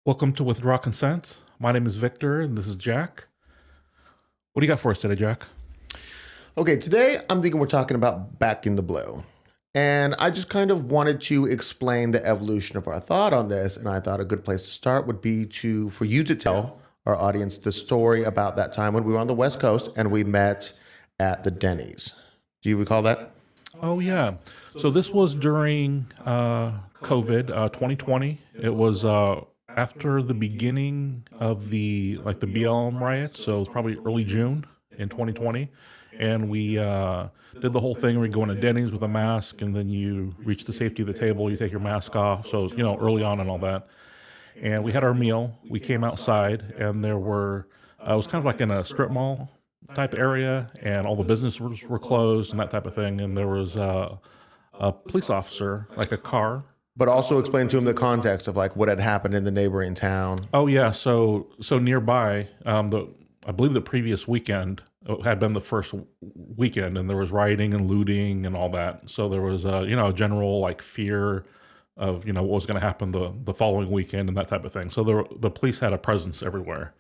Welcome to Withdraw Consent. My name is Victor, and this is Jack. What do you got for us today, Jack? Okay, today I'm thinking we're talking about Back in the Blue. And I just kind of wanted to explain the evolution of our thought on this. And I thought a good place to start would be for you to tell our audience the story about that time when we were on the West Coast and we met at the Denny's. Do you recall that? Oh, yeah. So this was during COVID, 2020. It was after the beginning of the BLM riots. So it was probably early June in 2020. And we did the whole thing where you go into Denny's with a mask, and then you reach the safety of the table, you take your mask off. So, early on and all that. And we had our meal. We came outside, and it was kind of like in a strip mall type area, and all the businesses were closed and that type of thing. And there was a police officer, like a car. But also explain to him the context of like what had happened in the neighboring town. Oh yeah, so nearby, I believe the previous weekend had been the first weekend, and there was rioting and looting and all that. So there was a general like fear of what was going to happen the following weekend and that type of thing. So the police had a presence everywhere,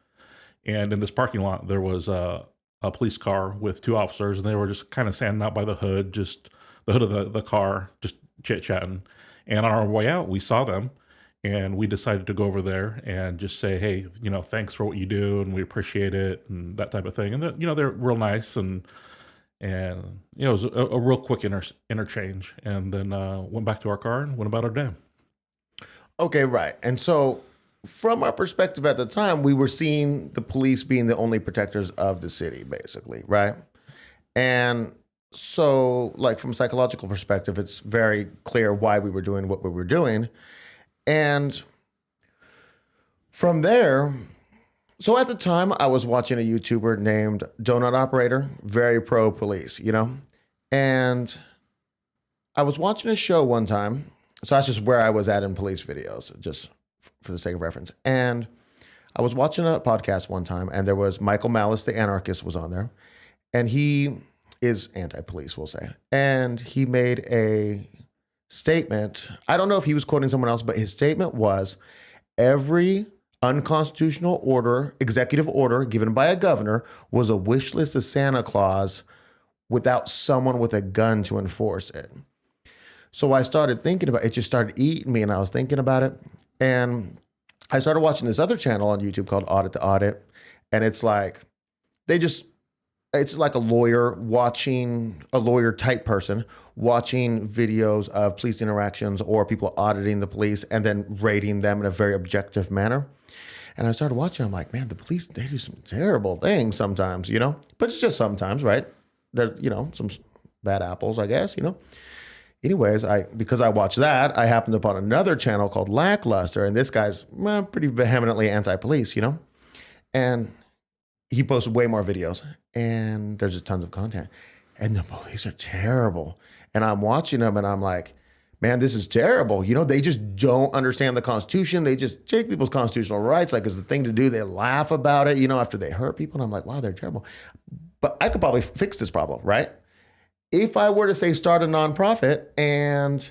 and in this parking lot there was a police car with two officers, and they were just kind of standing out by the hood, just the hood of the car, just chit chatting. And on our way out, we saw them, and we decided to go over there and just say, hey, thanks for what you do, and we appreciate it, and that type of thing. And they're real nice, and it was a real quick interchange, and then went back to our car and went about our day. Okay, right. And so, from our perspective at the time, we were seeing the police being the only protectors of the city, basically, right? And so, like, from a psychological perspective, it's very clear why we were doing what we were doing. And from there, so at the time, I was watching a YouTuber named Donut Operator, very pro police, And I was watching a show one time. So that's just where I was at in police videos, just for the sake of reference. And I was watching a podcast one time, and there was Michael Malice, the anarchist, was on there. And he is anti-police, we'll say. And he made a statement. I don't know if he was quoting someone else, but his statement was every unconstitutional order, executive order given by a governor was a wish list of Santa Claus without someone with a gun to enforce it. So I started thinking about it. It just started eating me, and I was thinking about it. And I started watching this other channel on YouTube called Audit the Audit. And it's like, it's like a lawyer type person watching videos of police interactions or people auditing the police and then rating them in a very objective manner. And I started watching, I'm like, man, the police, they do some terrible things sometimes, but it's just sometimes, right? There's, some bad apples, I guess, Anyways, because I watched that, I happened upon another channel called Lackluster, and this guy's pretty vehemently anti-police, And he posts way more videos, and there's just tons of content. And the police are terrible. And I'm watching them, and I'm like, man, this is terrible. They just don't understand the Constitution. They just take people's constitutional rights like it's the thing to do. They laugh about it, after they hurt people. And I'm like, wow, they're terrible. But I could probably fix this problem, right? If I were to say start a nonprofit and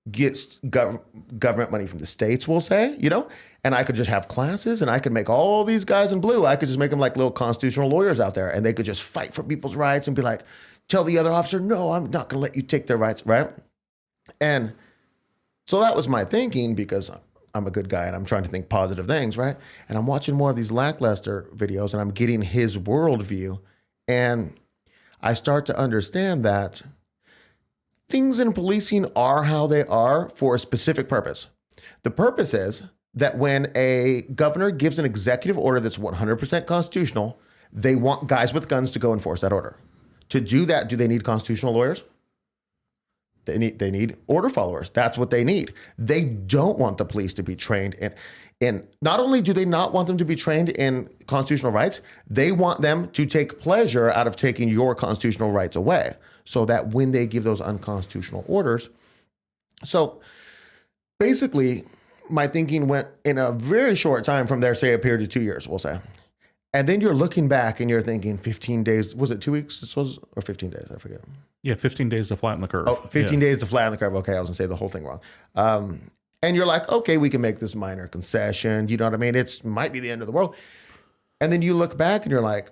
get government money from the states, we'll say, and I could just have classes, and I could make all these guys in blue. I could just make them like little constitutional lawyers out there, and they could just fight for people's rights and be like, tell the other officer, no, I'm not going to let you take their rights, right? And so that was my thinking, because I'm a good guy and I'm trying to think positive things, right? And I'm watching more of these Lackluster videos, and I'm getting his worldview, and I start to understand that things in policing are how they are for a specific purpose. The purpose is that when a governor gives an executive order that's 100% constitutional, they want guys with guns to go enforce that order. To do that, do they need constitutional lawyers? They need order followers. That's what they need. They don't want the police to be trained in not only do they not want them to be trained in constitutional rights, they want them to take pleasure out of taking your constitutional rights away, so that when they give those unconstitutional orders. So basically, my thinking went in a very short time from there, say a period of 2 years, we'll say. And then you're looking back and you're thinking 15 days, was it 2 weeks? Or 15 days, I forget. Yeah, 15 days to flatten the curve. Oh, 15 days to flatten the curve. Okay, I was gonna say the whole thing wrong. And you're like, okay, we can make this minor concession. You know what I mean? It's might be the end of the world. And then you look back and you're like,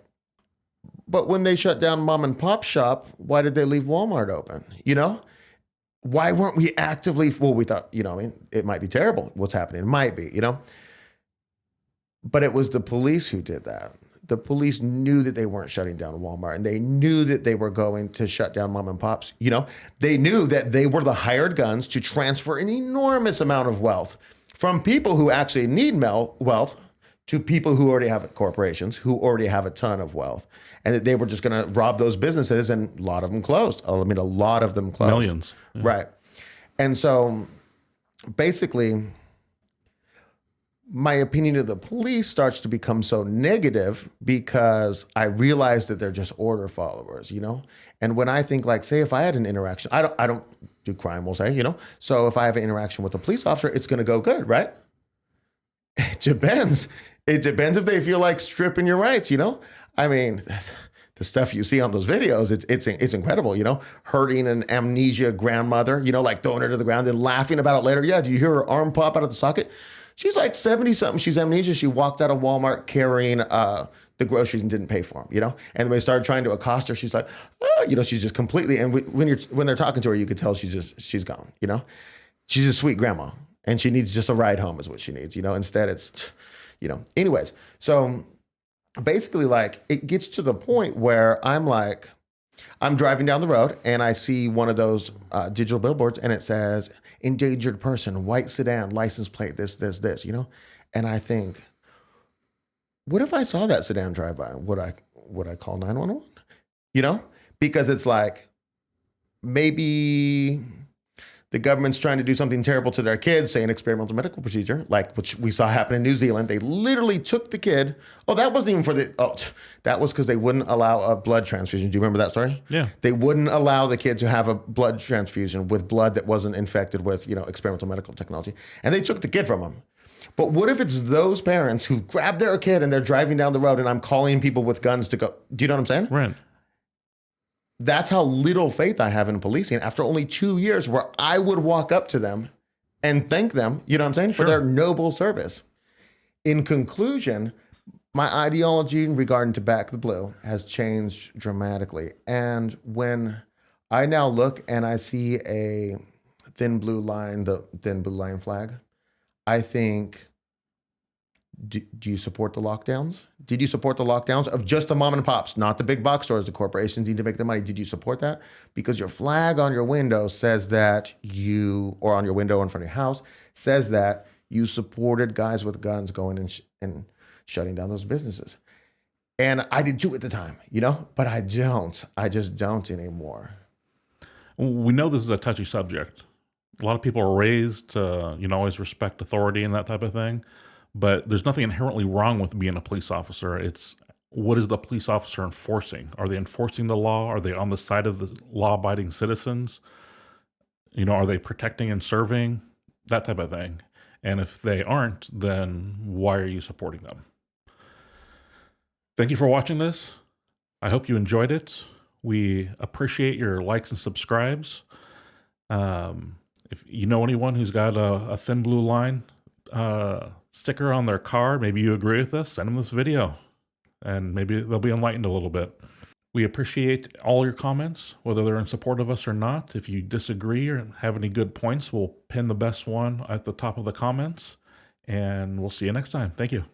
but when they shut down mom and pop shop, why did they leave Walmart open? You know? Why weren't we actively, well, we thought, you know, I mean, it might be terrible what's happening. It might be, you know? But it was the police who did that. The police knew that they weren't shutting down Walmart, and they knew that they were going to shut down mom and pops. You know, they knew that they were the hired guns to transfer an enormous amount of wealth from people who actually need wealth to people who already have corporations, who already have a ton of wealth. And that they were just going to rob those businesses, and a lot of them closed. I mean, a lot of them closed. Millions. Yeah. Right. And so basically, my opinion of the police starts to become so negative because I realize that they're just order followers, you know? And when I think, like, say if I had an interaction, I don't do crime, we'll say, you know? So if I have an interaction with a police officer, it's going to go good, right? It depends. It depends if they feel like stripping your rights, you know? I mean, the stuff you see on those videos, it's incredible, you know? Hurting an amnesia grandmother, you know, like throwing her to the ground and laughing about it later. Yeah, do you hear her arm pop out of the socket? She's like 70 something. She's amnesia. She walked out of Walmart carrying the groceries and didn't pay for them, you know? And when they started trying to accost her, she's like, oh, you know, she's just completely, and when they're talking to her, you could tell she's gone, you know? She's a sweet grandma and she needs just a ride home is what she needs, you know? Instead it's, you know, anyways. So basically, like, it gets to the point where I'm like, I'm driving down the road and I see one of those digital billboards and it says, endangered person, white sedan, license plate, this, you know? And I think, what if I saw that sedan drive by? Would I call 911? You know? Because it's like, maybe the government's trying to do something terrible to their kids, say an experimental medical procedure, like which we saw happen in New Zealand. They literally took the kid. Oh, that wasn't even that was because they wouldn't allow a blood transfusion. Do you remember that story? Yeah. They wouldn't allow the kid to have a blood transfusion with blood that wasn't infected with, you know, experimental medical technology. And they took the kid from him. But what if it's those parents who grabbed their kid and they're driving down the road and I'm calling people with guns to go, do you know what I'm saying? Right. That's how little faith I have in policing after only 2 years where I would walk up to them and thank them, you know what I'm saying, for their noble service. In conclusion, my ideology regarding to Back the Blue has changed dramatically. And when I now look and I see a thin blue line, the thin blue line flag, I think, do you support the lockdowns? Did you support the lockdowns of just the mom and pops, not the big box stores? The corporations need to make the money. Did you support that? Because your flag on your window says that or on your window in front of your house, says that you supported guys with guns going and shutting down those businesses. And I did too at the time, you know, but I don't. I just don't anymore. We know this is a touchy subject. A lot of people are raised to, you know, always respect authority and that type of thing. But there's nothing inherently wrong with being a police officer. It's what is the police officer enforcing? Are they enforcing the law? Are they on the side of the law-abiding citizens? You know, are they protecting and serving? That type of thing. And if they aren't, then why are you supporting them? Thank you for watching this. I hope you enjoyed it. We appreciate your likes and subscribes. If you know anyone who's got a thin blue line sticker on their car, maybe you agree with us, send them this video and maybe they'll be enlightened a little bit. We appreciate all your comments, whether they're in support of us or not. If you disagree or have any good points, we'll pin the best one at the top of the comments, and we'll see you next time. Thank you.